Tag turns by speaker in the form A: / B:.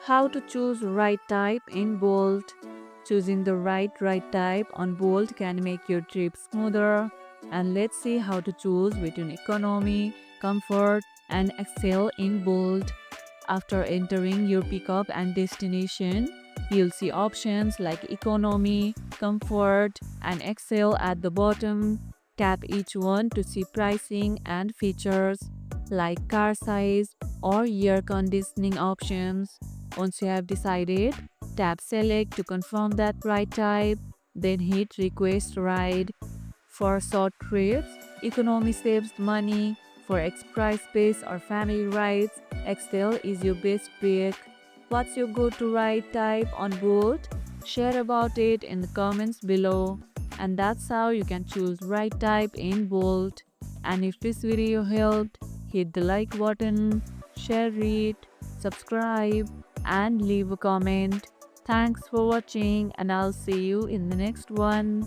A: How to choose right type in Bolt. Choosing the right type on Bolt can make your trip smoother. And let's see how to choose between economy, comfort, and excel in Bolt. After entering your pickup and destination, you'll see options like economy, comfort, and excel at the bottom. Tap each one to see pricing and features like car size or air conditioning options. Once you have decided, tap select to confirm that right type, then hit request ride. For short trips, economy saves money. For express space or family rides, Excel is your best pick. What's your go-to ride type on board? Share about it in the comments below. And that's how you can choose right type in Bolt. And if this video helped, hit the like button, share it, subscribe, and leave a comment. Thanks for watching, and I'll see you in the next one.